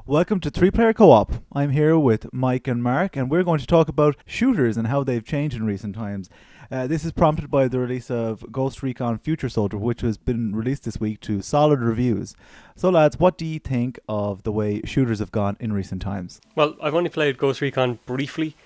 Welcome to 3-Player Co-op. I'm here with Mike and Mark, and we're going to talk about shooters and how they've changed in recent times. This is prompted by the release of Ghost Recon Future Soldier, which has been released this week to solid reviews. So lads, what do you think of the way shooters have gone in recent times? Well, I've only played Ghost Recon briefly,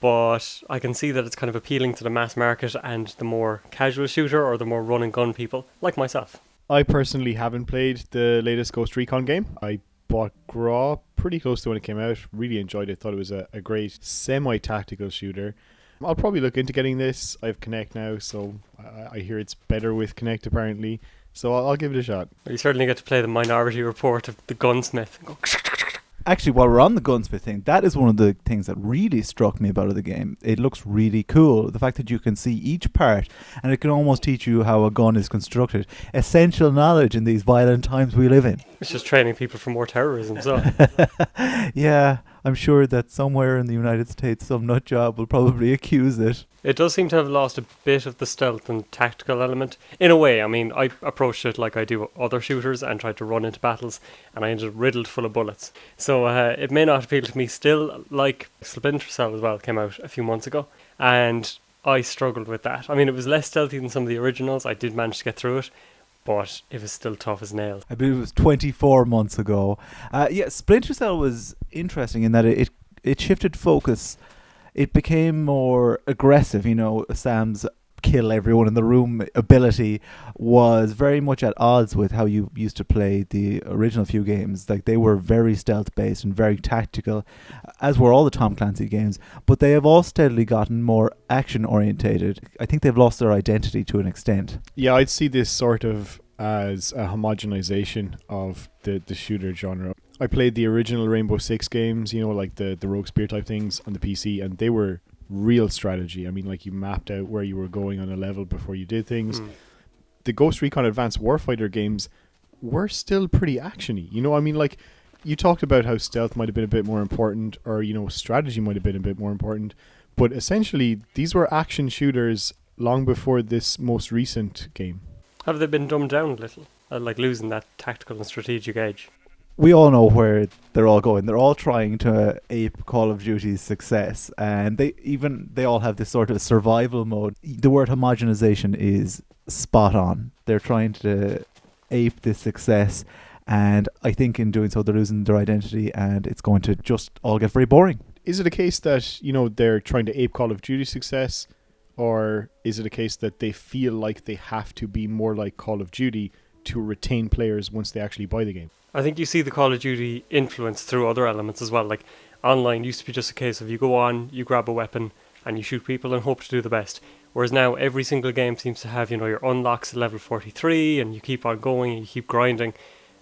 but I can see that it's kind of appealing to the mass market and the more casual shooter or the more run and gun people, like myself. I personally haven't played the latest Ghost Recon game. I bought Graw pretty close to when it came out. Really enjoyed it. Thought it was a great semi-tactical shooter. I'll probably look into getting this. I have Kinect now, so I hear it's better with Kinect apparently. So I'll give it a shot. You certainly get to play the Minority Report of the gunsmith. Actually, while we're on the gunsmith thing, that is one of the things that really struck me about the game. It looks really cool. The fact that you can see each part and it can almost teach you how a gun is constructed. Essential knowledge in these violent times we live in. It's just training people for more terrorism. So Yeah, I'm sure that somewhere in the United States some nutjob will probably accuse it. it does seem to have lost a bit of the stealth and tactical element. In a way, I mean, I approached it like I do other shooters and tried to run into battles, and I ended up riddled full of bullets. So it may not appeal to me still, like Splinter Cell as well came out a few months ago, and I struggled with that. I mean, it was less stealthy than some of the originals. I did manage to get through it, but it was still tough as nails. I believe it was 24 months ago. Splinter Cell was interesting in that it shifted focus. It became more aggressive. You know, Sam's kill everyone in the room ability was very much at odds with how you used to play the original few games. Like, they were very stealth based and very tactical, as were all the Tom Clancy games, but they have all steadily gotten more action orientated. I think they've lost their identity to an extent. Yeah, I'd see this sort of as a homogenization of the shooter genre. I played the original Rainbow Six games, you know, like the Rogue Spear type things on the PC, and they were real strategy. I mean, like, you mapped out where you were going on a level before you did things. The Ghost Recon Advanced Warfighter games were still pretty actiony. You know, I mean, like, you talked about how stealth might have been a bit more important, or, you know, strategy might have been a bit more important, but essentially these were action shooters long before this most recent game. Have they been dumbed down a little? Like losing that tactical and strategic edge? We all know where they're all going. They're all trying to ape Call of Duty's success, and they all have this sort of survival mode. The word homogenization is spot on. They're trying to ape this success, and I think in doing so they're losing their identity, and it's going to just all get very boring. Is it a case that, you know, they're trying to ape Call of Duty success, or is it a case that they feel like they have to be more like Call of Duty to retain players once they actually buy the game? I think you see the Call of Duty influence through other elements as well. Like, online used to be just a case of you go on, you grab a weapon, and you shoot people and hope to do the best. Whereas now every single game seems to have, you know, your unlocks at level 43, and you keep on going, and you keep grinding.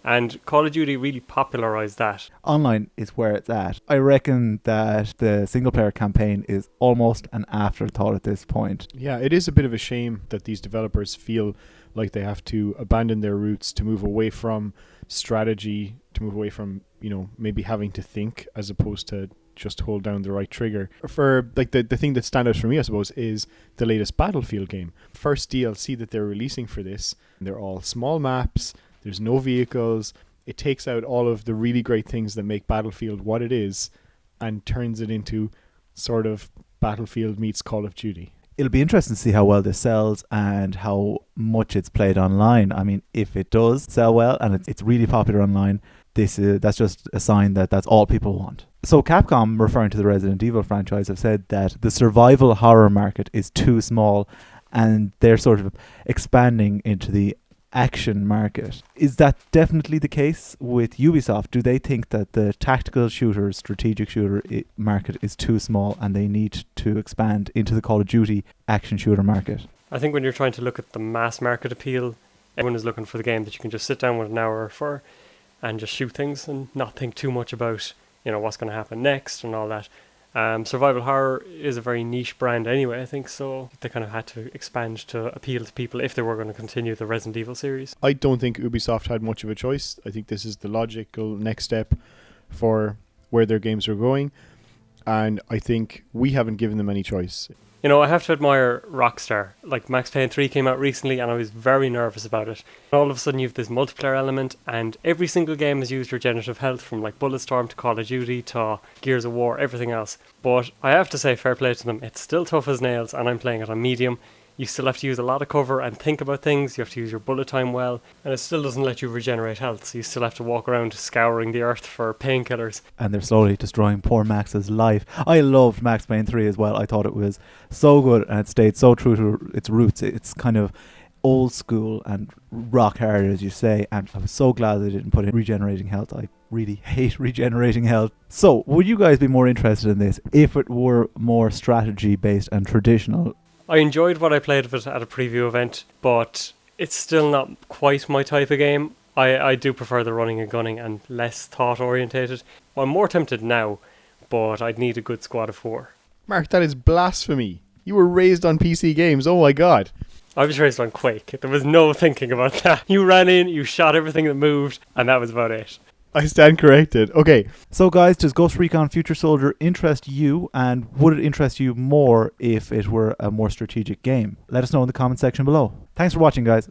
And Call of Duty really popularised that. Online is where it's at. I reckon that the single-player campaign is almost an afterthought at this point. Yeah, it is a bit of a shame that these developers feel like they have to abandon their roots to move away from strategy, to move away from, you know, maybe having to think as opposed to just hold down the right trigger. For like the thing that stands out for me, I suppose, is the latest Battlefield game. First DLC that they're releasing for this, they're all small maps, there's no vehicles. It takes out all of the really great things that make Battlefield what it is and turns it into sort of Battlefield meets Call of Duty. It'll be interesting to see how well this sells and how much it's played online. I mean, if it does sell well and it's really popular online, that's just a sign that that's all people want. So Capcom, referring to the Resident Evil franchise, have said that the survival horror market is too small and they're sort of expanding into the action market. Is that definitely the case with Ubisoft? Do they think that the tactical shooter, strategic shooter market is too small and they need to expand into the Call of Duty action shooter market? I think when you're trying to look at the mass market appeal, everyone is looking for the game that you can just sit down with an hour for and just shoot things and not think too much about, you know, what's going to happen next and all that. Survival horror is a very niche brand anyway, I think, so they kind of had to expand to appeal to people if they were going to continue the Resident Evil series. I don't think Ubisoft had much of a choice. I think this is the logical next step for where their games are going, and I think we haven't given them any choice. You know, I have to admire Rockstar. Like, Max Payne 3 came out recently and I was very nervous about it. And all of a sudden you have this multiplayer element, and every single game has used regenerative health, from like Bulletstorm to Call of Duty to Gears of War, everything else. But I have to say, fair play to them, it's still tough as nails, and I'm playing it on medium. You still have to use a lot of cover and think about things. You have to use your bullet time well, and it still doesn't let you regenerate health, so you still have to walk around scouring the earth for painkillers. And they're slowly destroying poor Max's life. I loved Max Payne 3 as well. I thought it was so good, and it stayed so true to its roots. It's kind of old school and rock hard, as you say, and I was so glad they didn't put in regenerating health. I really hate regenerating health. So would you guys be more interested in this if it were more strategy based and traditional? I enjoyed what I played of it at a preview event, but it's still not quite my type of game. I do prefer the running and gunning and less thought orientated. I'm more tempted now, but I'd need a good squad of 4. Mark, that is blasphemy. You were raised on PC games. Oh my god. I was raised on Quake. There was no thinking about that. You ran in, you shot everything that moved, and that was about it. I stand corrected. Okay. So guys, does Ghost Recon Future Soldier interest you, and would it interest you more if it were a more strategic game? Let us know in the comment section below. Thanks for watching, guys.